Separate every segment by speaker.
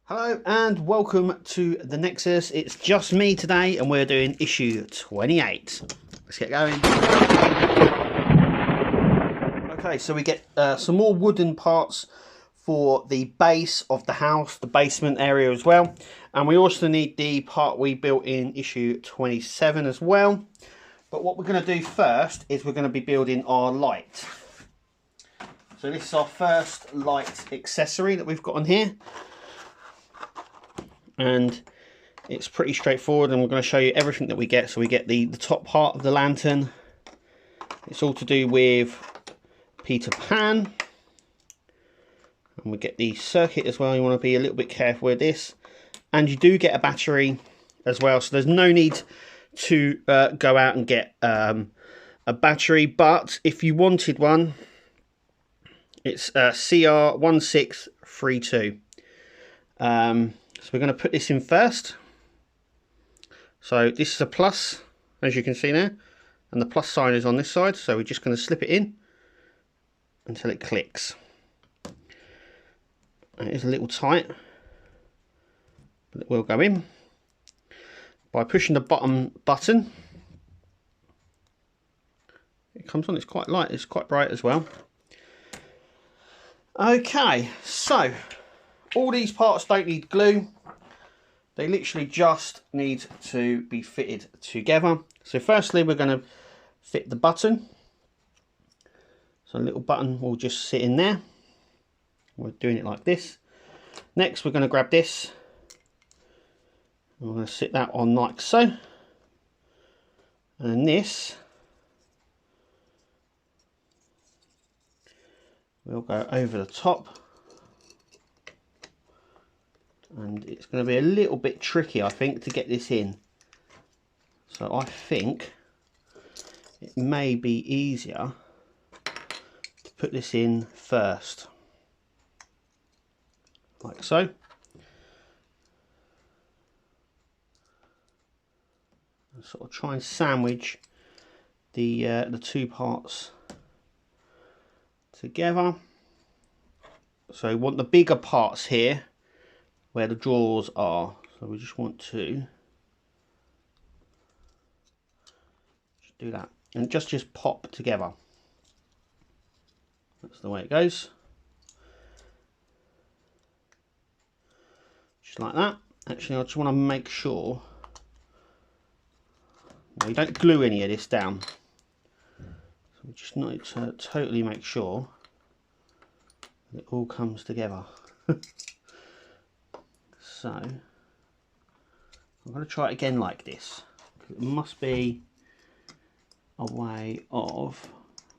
Speaker 1: Hello and welcome to the Nexus. It's just me today and we're doing issue 28. Let's get going. Okay, so we get some more wooden parts for the base of the house, the basement area as well. And we also need the part we built in issue 27 as well. But what we're going to do first is we're going to be building our light. So this is our first light accessory that we've got on here. And it's pretty straightforward, and we're going to show you everything that we get. So we get the top part of the lantern. It's all to do with Peter Pan. And we get the circuit as well. You want to be a little bit careful with this. And you do get a battery as well. So there's no need to go out and get a battery. But if you wanted one, it's CR1632. So we're going to put this in first. So this is a plus, as you can see now, and the plus sign is on this side. So we're just going to slip it in until it clicks. It is a little tight, but it will go in. By pushing the bottom button, it comes on. It's quite light, it's quite bright as well. Okay, so all these parts don't need glue. They literally just need to be fitted together. So firstly, we're going to fit the button. So a little button will just sit in there. We're doing it like this. Next, we're going to grab this. And we're going to sit that on like so. And then this will go over the top. And it's going to be a little bit tricky, I think, to get this in. So I think it may be easier to put this in first, like so. And sort of try and sandwich the two parts together. So we want the bigger parts here, where the drawers are. So we just want to just do that and just pop together. That's the way it goes, just like that. Actually, I just want to make sure we don't glue any of this down, so we just need to totally make sure that it all comes together. So I'm going to try it again like this. It must be a way of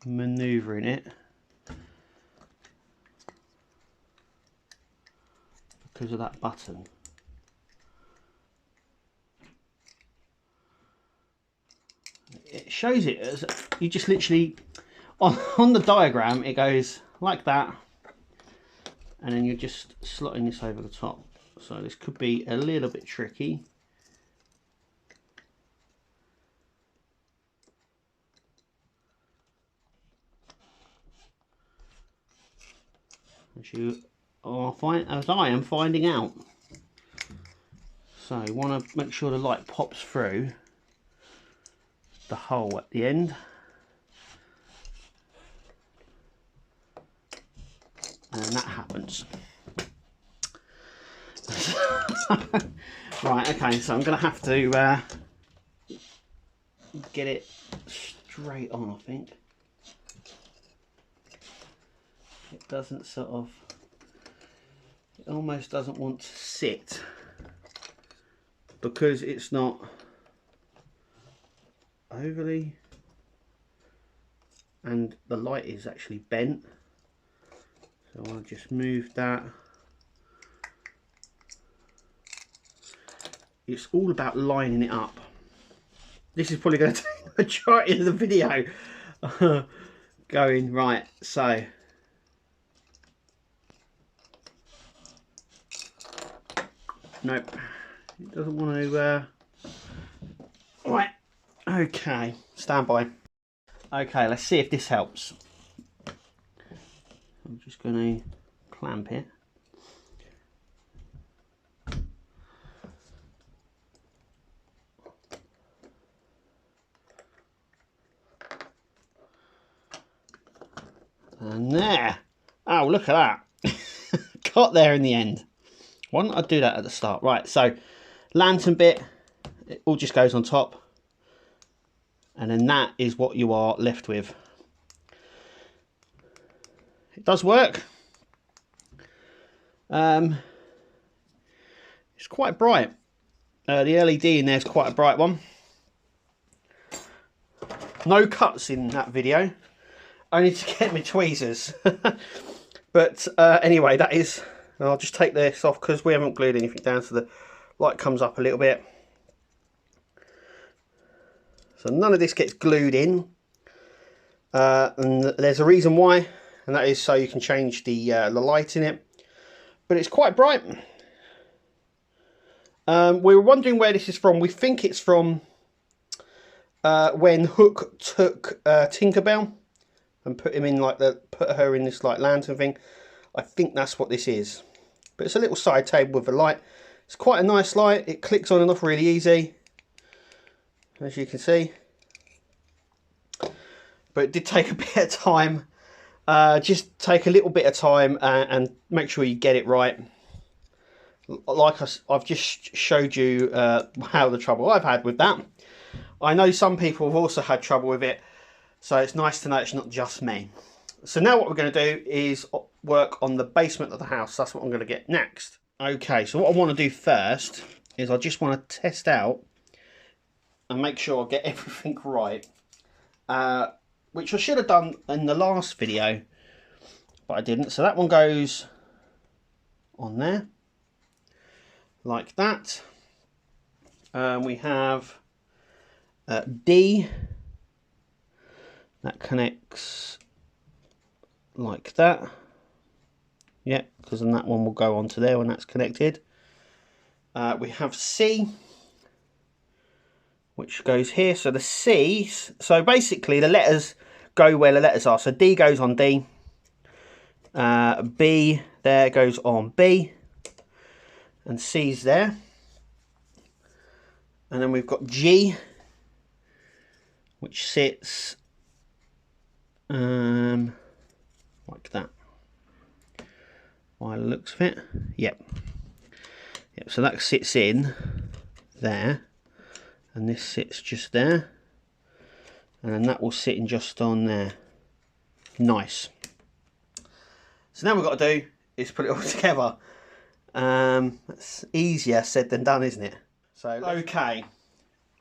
Speaker 1: manoeuvring it, because of that button. It shows it as you just literally on the diagram, it goes like that, and then you're just slotting this over the top. So this could be a little bit tricky. As you are as I am finding out. So you want to make sure the light pops through the hole at the end. And that happens. Right, okay, so I'm going to have to get it straight on, I think. It doesn't sort of, it almost doesn't want to sit because it's not overly, and the light is actually bent. So I want to just move that. It's all about lining it up. This is probably going to take the majority of the video. Going right, so nope, it doesn't want to. Right, okay, stand by. Okay, let's see if this helps. I'm just going to clamp it. And there. Oh, look at that. Got there in the end. Why don't I do that at the start? Right, so lantern bit, it all just goes on top. And then that is what you are left with. It does work. It's quite bright. The LED in there is quite a bright one. No cuts in that video. Only to get my tweezers. But anyway, that is... I'll just take this off because we haven't glued anything down, so the light comes up a little bit. So none of this gets glued in. And there's a reason why, and that is so you can change the light in it. But it's quite bright. We were wondering where this is from. We think it's from when Hook took Tinkerbell and put her in this like lantern thing. I think that's what this is. But it's a little side table with a light. It's quite a nice light. It clicks on and off really easy, as you can see. But it did take a bit of time. Just take a little bit of time and make sure you get it right. Like I've just showed you how the trouble I've had with that. I know some people have also had trouble with it, so it's nice to know it's not just me. So now what we're going to do is work on the basement of the house. That's what I'm going to get next. Okay, so what I want to do first is I just want to test out and make sure I get everything right. Which I should have done in the last video, but I didn't. So that one goes on there, like that. We have D, that connects like that. Yeah, because then that one will go onto there when that's connected. We have C, which goes here. So the C, so basically the letters go where the letters are. So D goes on D. B there goes on B. And C's there. And then we've got G, which sits like that. By the looks of it. Yep. So that sits in there. And this sits just there. And then that will sit in just on there. Nice. So now what we've got to do is put it all together. That's easier said than done, isn't it? So okay,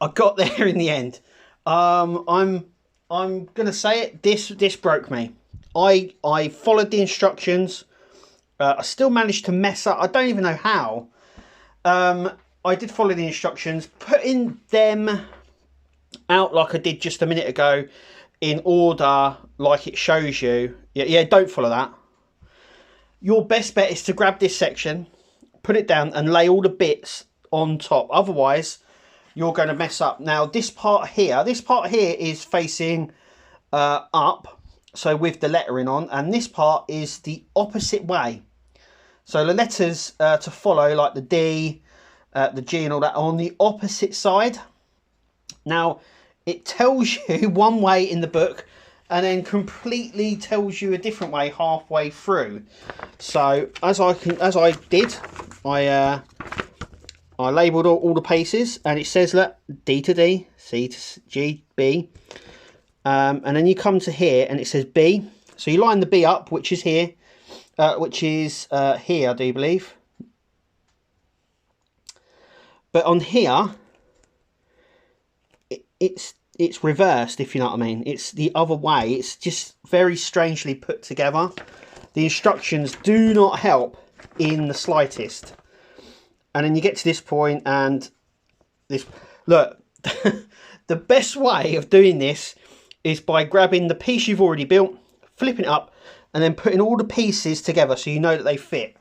Speaker 1: I got there in the end. I'm gonna say it. This broke me. I followed the instructions. I still managed to mess up. I don't even know how. I did follow the instructions, putting them out like I did just a minute ago, in order like it shows you. Yeah, don't follow that. Your best bet is to grab this section, put it down and lay all the bits on top. Otherwise, you're going to mess up. Now, this part here is facing up, so with the lettering on, and this part is the opposite way. So the letters to follow, like the D, the G and all that, are on the opposite side. Now, it tells you one way in the book and then completely tells you a different way halfway through. So as I did, I labelled all the pieces, and it says that D to D, C to G, B, and then you come to here and it says B. So you line the B up, which is here, here I do believe. But on here, it's reversed, if you know what I mean. It's the other way. It's just very strangely put together. The instructions do not help in the slightest. And then you get to this point and this, look, the best way of doing this is by grabbing the piece you've already built, flipping it up, and then putting all the pieces together so you know that they fit.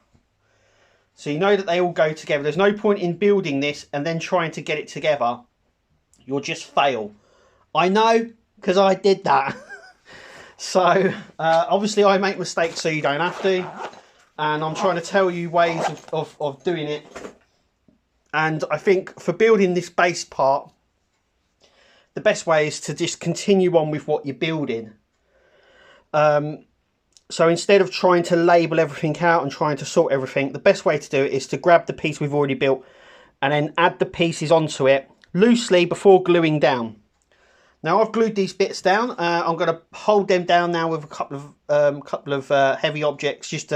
Speaker 1: So you know that they all go together. There's no point in building this and then trying to get it together. You'll just fail. I know, because I did that. So obviously I make mistakes so you don't have to. And I'm trying to tell you ways of doing it. And I think for building this base part, the best way is to just continue on with what you're building. So instead of trying to label everything out and trying to sort everything, the best way to do it is to grab the piece we've already built and then add the pieces onto it loosely before gluing down. Now I've glued these bits down. I'm going to hold them down now with a couple of heavy objects just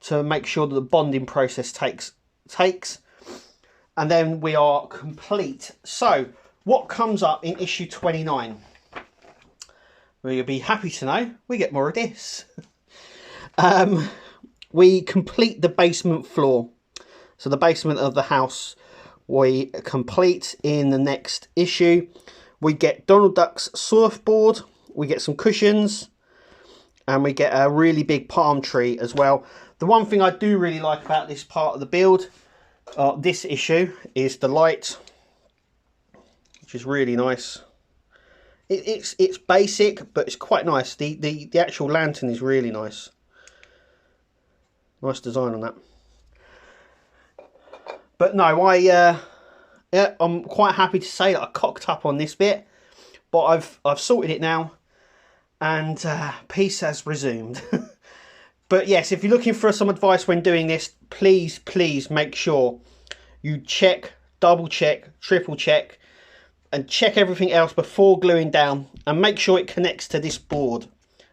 Speaker 1: to make sure that the bonding process takes. And then we are complete. So what comes up in issue 29? Well, you'll be happy to know we get more of this. We complete the basement floor. So the basement of the house we complete in the next issue. We get Donald Duck's surfboard, we get some cushions, and we get a really big palm tree as well. The one thing I do really like about this part of the build, this issue, is the light, which is really nice. It's basic, but it's quite nice. The actual lantern is really nice. Nice design on that. But no, yeah, I'm quite happy to say that I cocked up on this bit, but I've sorted it now, and peace has resumed. But yes, if you're looking for some advice when doing this, please make sure you check, double check, triple check, and check everything else before gluing down, and make sure it connects to this board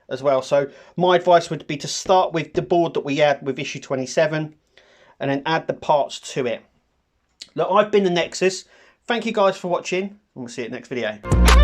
Speaker 1: as well. So my advice would be to start with the board that we had with issue 27 and then add the parts to it. Look, I've been the Nexus. Thank you guys for watching, and we'll see you at the next video.